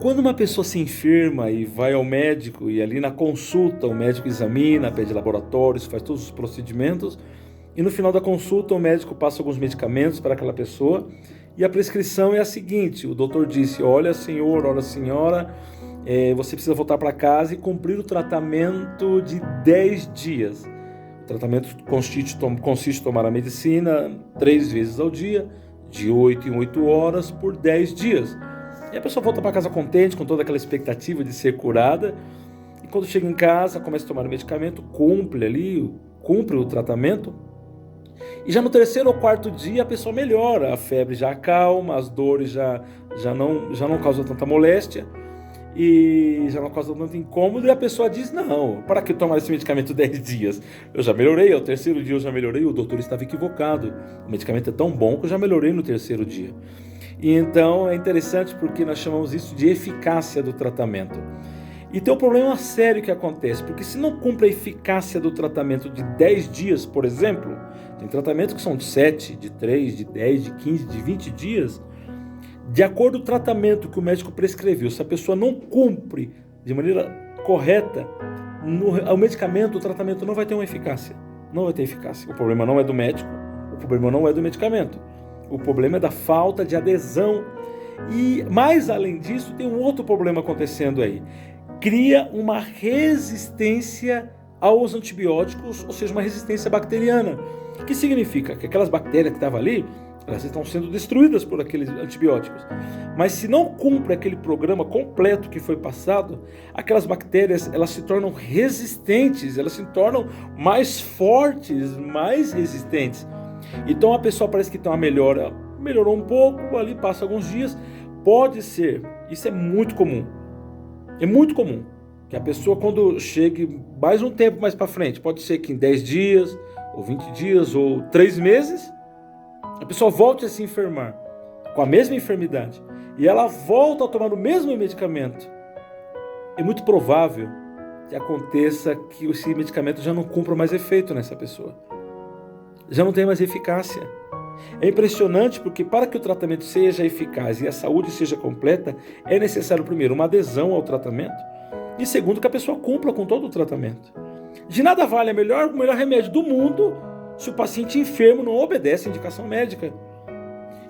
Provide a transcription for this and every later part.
Quando uma pessoa se enferma e vai ao médico e ali na consulta o médico examina, pede laboratórios, faz todos os procedimentos e no final da consulta o médico passa alguns medicamentos para aquela pessoa e a prescrição é a seguinte: o doutor disse, olha senhor, olha senhora, você precisa voltar para casa e cumprir o tratamento de 10 dias. O tratamento consiste em tomar a medicina 3 vezes ao dia, de 8 em 8 horas, por 10 dias. E a pessoa volta para casa contente, com toda aquela expectativa de ser curada. E quando chega em casa, começa a tomar o medicamento, cumpre o tratamento. E já no 3º ou 4º dia a pessoa melhora, a febre já acalma, as dores já não causam tanta moléstia e já não causam tanto incômodo, e a pessoa diz, não, para que tomar esse medicamento 10 dias? Eu já melhorei, ao 3º dia eu já melhorei, o doutor estava equivocado, o medicamento é tão bom que eu já melhorei no 3º dia. E então é interessante porque nós chamamos isso de eficácia do tratamento. E tem um problema sério que acontece, porque se não cumpre a eficácia do tratamento de 10 dias, por exemplo, tem tratamentos que são de 7, de 3, de 10, de 15, de 20 dias, de acordo com o tratamento que o médico prescreveu, se a pessoa não cumpre de maneira correta, o medicamento, o tratamento não vai ter uma eficácia. Não vai ter eficácia. O problema não é do médico, o problema não é do medicamento. O problema é da falta de adesão. E, mais além disso, tem um outro problema acontecendo aí. Cria uma resistência aos antibióticos, ou seja, uma resistência bacteriana. O que significa? Que aquelas bactérias que estavam ali, elas estão sendo destruídas por aqueles antibióticos. Mas se não cumpre aquele programa completo que foi passado, aquelas bactérias, elas se tornam resistentes, elas se tornam mais fortes, mais resistentes. Então a pessoa parece que tem uma melhora, melhorou um pouco, ali passa alguns dias, pode ser, isso é muito comum, que a pessoa quando chegue mais um tempo mais para frente, pode ser que em 10 dias, ou 20 dias, ou 3 meses, a pessoa volte a se enfermar, com a mesma enfermidade, e ela volta a tomar o mesmo medicamento. É muito provável que aconteça que esse medicamento já não cumpra mais efeito nessa pessoa. Já não tem mais eficácia. É impressionante porque para que o tratamento seja eficaz e a saúde seja completa, é necessário primeiro uma adesão ao tratamento e segundo que a pessoa cumpra com todo o tratamento. De nada vale o melhor remédio do mundo se o paciente enfermo não obedece à indicação médica.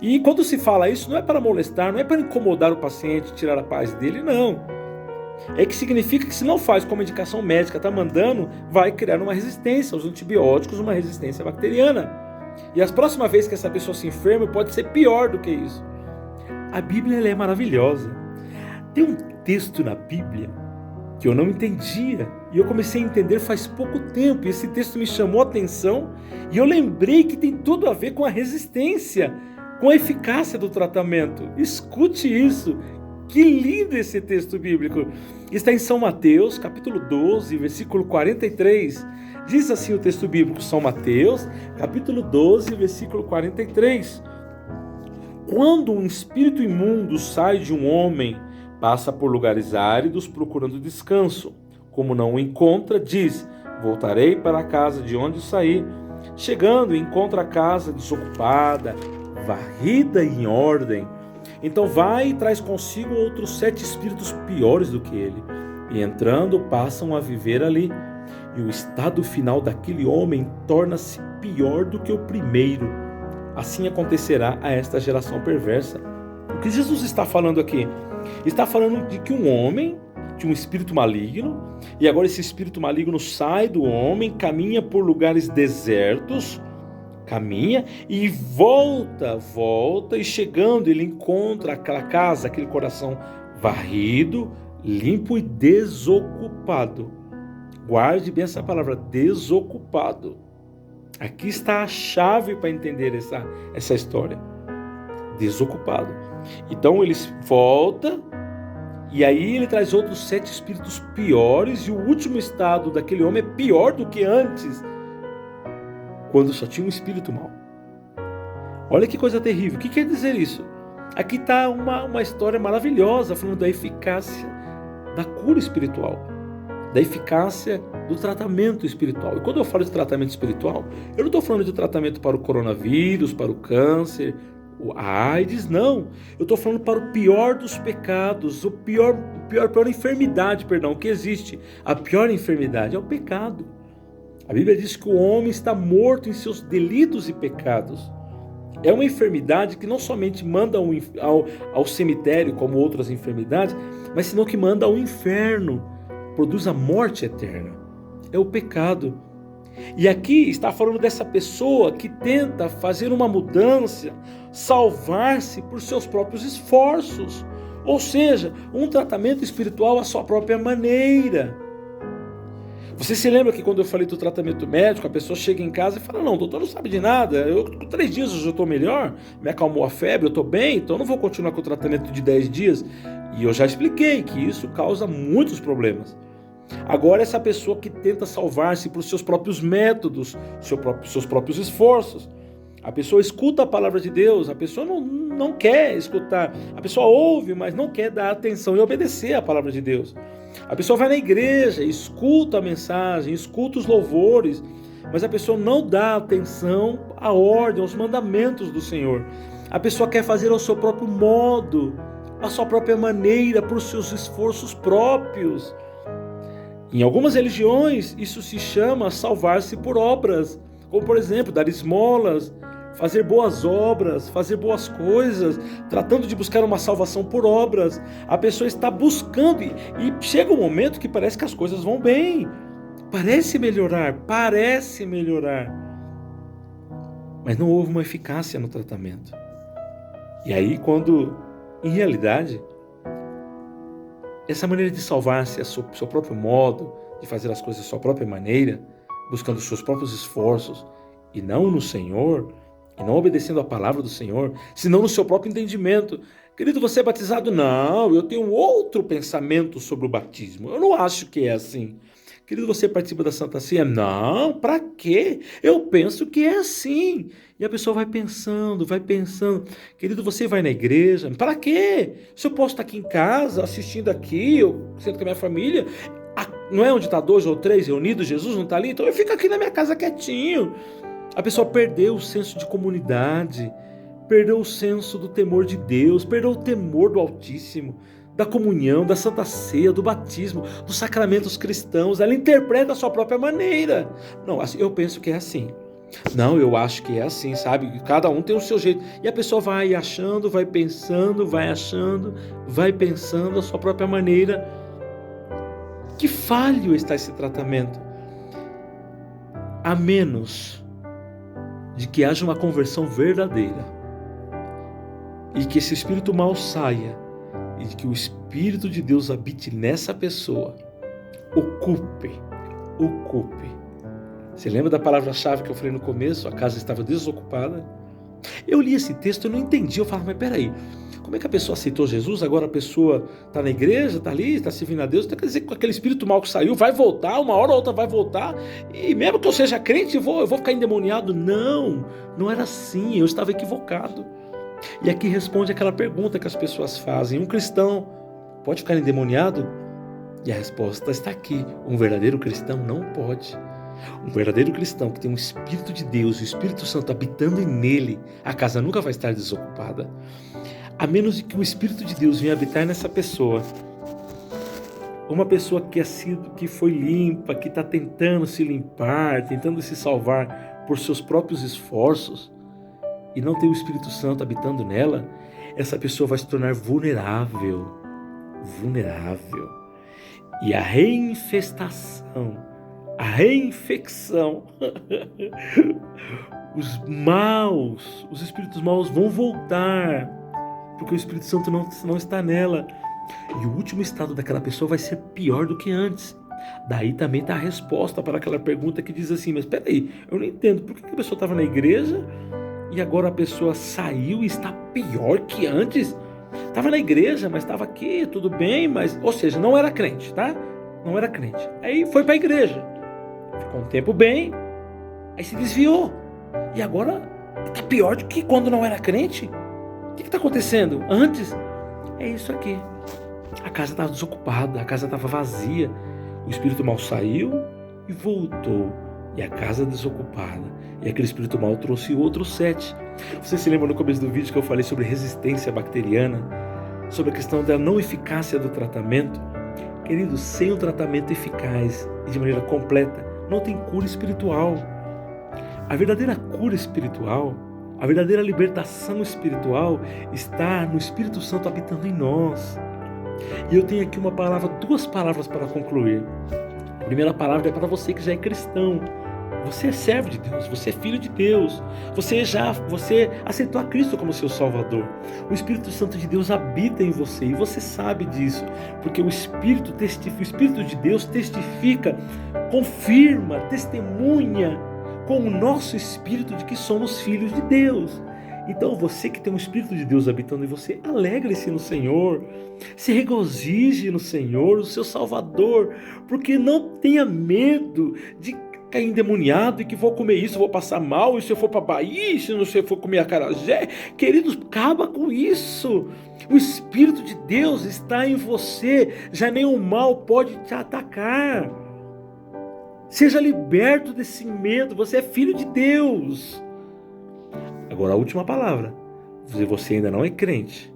E quando se fala isso, não é para molestar, não é para incomodar o paciente, tirar a paz dele, não. É que significa que se não faz como a indicação médica está mandando, vai criar uma resistência aos antibióticos, uma resistência bacteriana. E as próximas vezes que essa pessoa se enferma, pode ser pior do que isso. A Bíblia ela é maravilhosa. Tem um texto na Bíblia que eu não entendia, e eu comecei a entender faz pouco tempo, e esse texto me chamou a atenção, e eu lembrei que tem tudo a ver com a resistência, com a eficácia do tratamento. Escute isso. Que lindo esse texto bíblico! Está em São Mateus, capítulo 12, versículo 43. Diz assim o texto bíblico, São Mateus, capítulo 12, versículo 43. Quando um espírito imundo sai de um homem, passa por lugares áridos procurando descanso. Como não o encontra, diz, voltarei para a casa de onde saí. Chegando, encontra a casa desocupada, varrida e em ordem. Então vai e traz consigo outros 7 espíritos piores do que ele. E entrando, passam a viver ali. E o estado final daquele homem torna-se pior do que o primeiro. Assim acontecerá a esta geração perversa. O que Jesus está falando aqui? Está falando de que um homem tinha um espírito maligno. E agora esse espírito maligno sai do homem, caminha por lugares desertos. Caminha e volta, e chegando ele encontra aquela casa, aquele coração varrido, limpo e desocupado. Guarde bem essa palavra, desocupado. Aqui está a chave para entender essa história. Desocupado. Então ele volta e aí ele traz outros 7 espíritos piores e o último estado daquele homem é pior do que antes, quando só tinha um espírito mau. Olha que coisa terrível. O que quer dizer isso? Aqui está uma história maravilhosa, falando da eficácia da cura espiritual, da eficácia do tratamento espiritual. E quando eu falo de tratamento espiritual, eu não estou falando de tratamento para o coronavírus, para o câncer, a AIDS, não. Eu estou falando para o pior dos pecados, a pior enfermidade, que existe. A pior enfermidade é o pecado. A Bíblia diz que o homem está morto em seus delitos e pecados. É uma enfermidade que não somente manda ao cemitério, como outras enfermidades, mas senão que manda ao inferno, produz a morte eterna. É o pecado. E aqui está falando dessa pessoa que tenta fazer uma mudança, salvar-se por seus próprios esforços. Ou seja, um tratamento espiritual à sua própria maneira. Você se lembra que quando eu falei do tratamento médico, a pessoa chega em casa e fala, não, o doutor não sabe de nada, com 3 dias eu já estou melhor, me acalmou a febre, eu estou bem, então eu não vou continuar com o tratamento de 10 dias. E eu já expliquei que isso causa muitos problemas. Agora essa pessoa que tenta salvar-se por seus próprios métodos, seus próprios esforços, a pessoa escuta a palavra de Deus, a pessoa não quer escutar, a pessoa ouve, mas não quer dar atenção e obedecer à palavra de Deus. A pessoa vai na igreja, escuta a mensagem, escuta os louvores, mas a pessoa não dá atenção à ordem, aos mandamentos do Senhor. A pessoa quer fazer ao seu próprio modo, à sua própria maneira, por seus esforços próprios. Em algumas religiões, isso se chama salvar-se por obras, como por exemplo, dar esmolas, fazer boas obras, fazer boas coisas, tratando de buscar uma salvação por obras. A pessoa está buscando e chega um momento que parece que as coisas vão bem, parece melhorar, mas não houve uma eficácia no tratamento. E aí quando, em realidade, essa maneira de salvar-se a seu próprio modo, de fazer as coisas da sua própria maneira, buscando os seus próprios esforços, e não no Senhor, e não obedecendo a palavra do Senhor, senão no seu próprio entendimento. Querido, você é batizado? Não, eu tenho outro pensamento sobre o batismo. Eu não acho que é assim. Querido, você participa da Santa Ceia? Não, para quê? Eu penso que é assim. E a pessoa vai pensando. Querido, você vai na igreja? Para quê? Se eu posso estar aqui em casa, assistindo aqui, eu sento com a minha família, não é onde está 2 ou 3 reunidos, Jesus não está ali? Então eu fico aqui na minha casa quietinho. A pessoa perdeu o senso de comunidade, perdeu o senso do temor de Deus, perdeu o temor do Altíssimo, da comunhão, da Santa Ceia, do batismo, dos sacramentos cristãos. Ela interpreta a sua própria maneira. Não, eu penso que é assim. Não, eu acho que é assim, sabe? Cada um tem o seu jeito. E a pessoa vai achando, vai pensando, vai pensando a sua própria maneira. Que falho está esse tratamento. A menos de que haja uma conversão verdadeira e que esse espírito mau saia e de que o Espírito de Deus habite nessa pessoa, ocupe. Você lembra da palavra-chave que eu falei no começo? A casa estava desocupada. Eu li esse texto e não entendi. Eu falava, mas peraí, como é que a pessoa aceitou Jesus? Agora a pessoa está na igreja, está ali, está servindo a Deus. Então quer dizer que aquele espírito mau que saiu vai voltar, uma hora ou outra vai voltar. E mesmo que eu seja crente, eu vou ficar endemoniado? Não era assim, eu estava equivocado. E aqui responde aquela pergunta que as pessoas fazem. Um cristão pode ficar endemoniado? E a resposta está aqui. Um verdadeiro cristão não pode. Um verdadeiro cristão que tem um Espírito de Deus, o Espírito Santo habitando nele, a casa nunca vai estar desocupada. A menos que o Espírito de Deus venha habitar nessa pessoa. Uma pessoa que foi limpa, que está tentando se limpar, tentando se salvar por seus próprios esforços, e não tem o Espírito Santo habitando nela, essa pessoa vai se tornar vulnerável. E a reinfestação, a reinfecção, os espíritos maus vão voltar, porque o Espírito Santo não está nela. E o último estado daquela pessoa vai ser pior do que antes. Daí também está a resposta para aquela pergunta que diz assim, mas peraí, eu não entendo, por que a pessoa estava na igreja e agora a pessoa saiu e está pior que antes? Estava na igreja, mas estava aqui, tudo bem, mas, ou seja, não era crente, tá? Não era crente. Aí foi para a igreja, ficou um tempo bem, aí se desviou. E agora está pior do que quando não era crente? O que está acontecendo? Antes, é isso aqui. A casa estava desocupada, a casa estava vazia. O espírito mau saiu e voltou. e a casa desocupada. E aquele espírito mau trouxe outros 7. Você se lembra no começo do vídeo que eu falei sobre resistência bacteriana? Sobre a questão da não eficácia do tratamento? Queridos, sem um tratamento eficaz e de maneira completa, não tem cura espiritual. A verdadeira cura espiritual, a verdadeira libertação espiritual está no Espírito Santo habitando em nós. E eu tenho aqui duas palavras para concluir. A primeira palavra é para você que já é cristão. Você é servo de Deus, você é filho de Deus, você aceitou a Cristo como seu Salvador. O Espírito Santo de Deus habita em você e você sabe disso, porque o Espírito de Deus testifica, confirma, testemunha com o nosso espírito de que somos filhos de Deus. Então você que tem o Espírito de Deus habitando em você, alegre-se no Senhor, se regozije no Senhor, o seu Salvador, porque não tenha medo de cair endemoniado e que vou comer isso, vou passar mal, e se eu for para Bahia, se eu for comer acarajé. Queridos, acaba com isso. O Espírito de Deus está em você, já nenhum mal pode te atacar. Seja liberto desse medo, você é filho de Deus. Agora a última palavra, você ainda não é crente,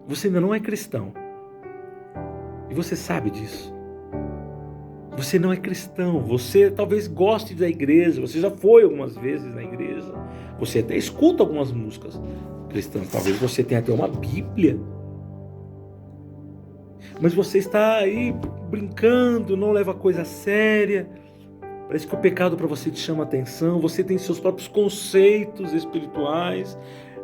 você ainda não é cristão, e você sabe disso. Você não é cristão, você talvez goste da igreja, você já foi algumas vezes na igreja, você até escuta algumas músicas cristãs, talvez você tenha até uma Bíblia, mas você está aí brincando, não leva a coisa a séria. Parece que o pecado para você te chama a atenção, você tem seus próprios conceitos espirituais,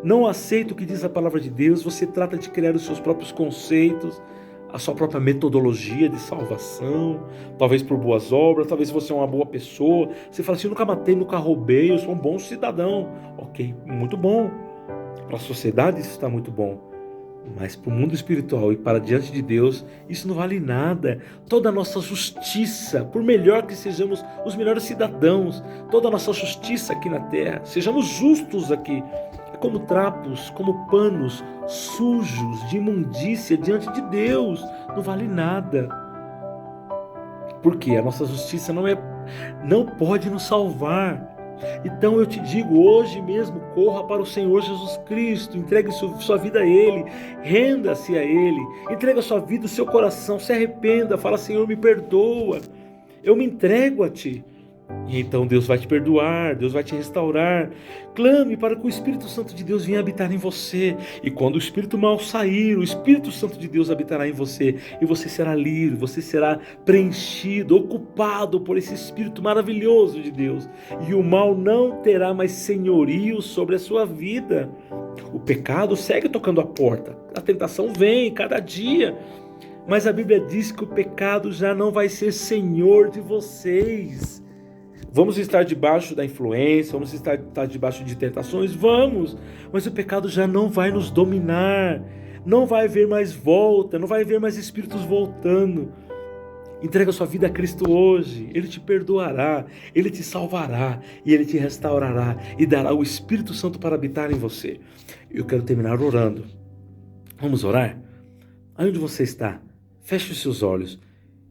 não aceita o que diz a palavra de Deus, você trata de criar os seus próprios conceitos, a sua própria metodologia de salvação, talvez por boas obras, talvez você é uma boa pessoa, você fala assim, eu nunca matei, nunca roubei, eu sou um bom cidadão. Ok, muito bom, para a sociedade isso está muito bom. Mas para o mundo espiritual e para diante de Deus, isso não vale nada. Toda a nossa justiça, por melhor que sejamos os melhores cidadãos, toda a nossa justiça aqui na terra, sejamos justos aqui, é como trapos, como panos sujos de imundícia diante de Deus, não vale nada. Porque a nossa justiça não pode nos salvar. Então eu te digo, hoje mesmo, corra para o Senhor Jesus Cristo, entregue sua vida a Ele, renda-se a Ele, entregue a sua vida, o seu coração, se arrependa, fala, Senhor, me perdoa, eu me entrego a Ti. E então Deus vai te perdoar, Deus vai te restaurar. Clame para que o Espírito Santo de Deus venha habitar em você. E quando o espírito mau sair, o Espírito Santo de Deus habitará em você. E você será livre, você será preenchido, ocupado por esse Espírito maravilhoso de Deus. E o mal não terá mais senhorio sobre a sua vida. O pecado segue tocando a porta. A tentação vem cada dia. Mas a Bíblia diz que o pecado já não vai ser senhor de vocês. Vamos estar debaixo da influência, vamos estar debaixo de tentações? Vamos, mas o pecado já não vai nos dominar, não vai haver mais volta, não vai haver mais espíritos voltando. Entrega sua vida a Cristo hoje, Ele te perdoará, Ele te salvará e Ele te restaurará e dará o Espírito Santo para habitar em você. Eu quero terminar orando. Vamos orar? Onde você está, feche os seus olhos.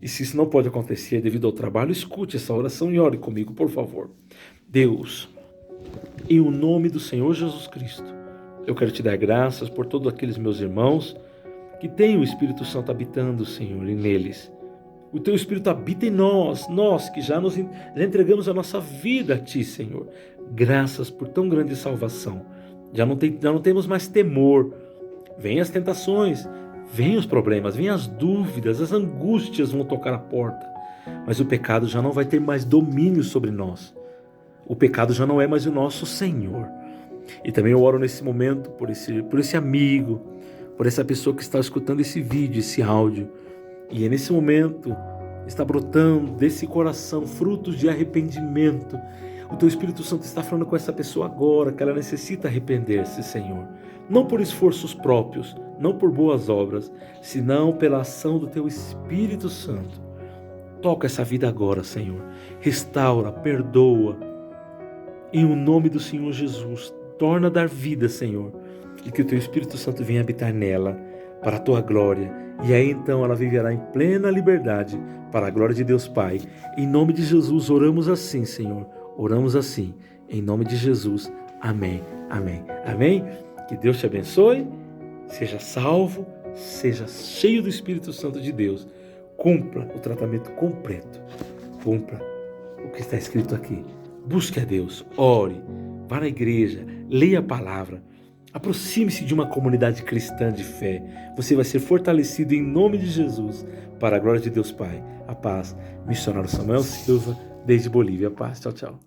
E se isso não pode acontecer devido ao trabalho, escute essa oração e ore comigo, por favor. Deus, em o nome do Senhor Jesus Cristo, eu quero te dar graças por todos aqueles meus irmãos que têm o Espírito Santo habitando, Senhor, e neles. O Teu Espírito habita em nós que já entregamos a nossa vida a Ti, Senhor. Graças por tão grande salvação. Já não temos mais temor. Vêm as tentações, vêm os problemas, vêm as dúvidas, as angústias vão tocar a porta. Mas o pecado já não vai ter mais domínio sobre nós. O pecado já não é mais o nosso Senhor. E também eu oro nesse momento por esse amigo, por essa pessoa que está escutando esse vídeo, esse áudio. E é nesse momento está brotando desse coração frutos de arrependimento. O Teu Espírito Santo está falando com essa pessoa agora que ela necessita arrepender-se, Senhor. Não por esforços próprios, não por boas obras, senão pela ação do Teu Espírito Santo. Toca essa vida agora, Senhor. Restaura, perdoa. Em o nome do Senhor Jesus, torna a dar vida, Senhor. E que o Teu Espírito Santo venha habitar nela, para a Tua glória. E aí então ela viverá em plena liberdade, para a glória de Deus Pai. Em nome de Jesus oramos assim, Senhor. Oramos assim, em nome de Jesus. Amém, amém, amém. Que Deus te abençoe, seja salvo, seja cheio do Espírito Santo de Deus. Cumpra o tratamento completo. Cumpra o que está escrito aqui. Busque a Deus, ore, vá na igreja, leia a palavra. Aproxime-se de uma comunidade cristã de fé. Você vai ser fortalecido em nome de Jesus. Para a glória de Deus Pai. A paz. Missionário Samuel Silva, desde Bolívia. A paz. Tchau, tchau.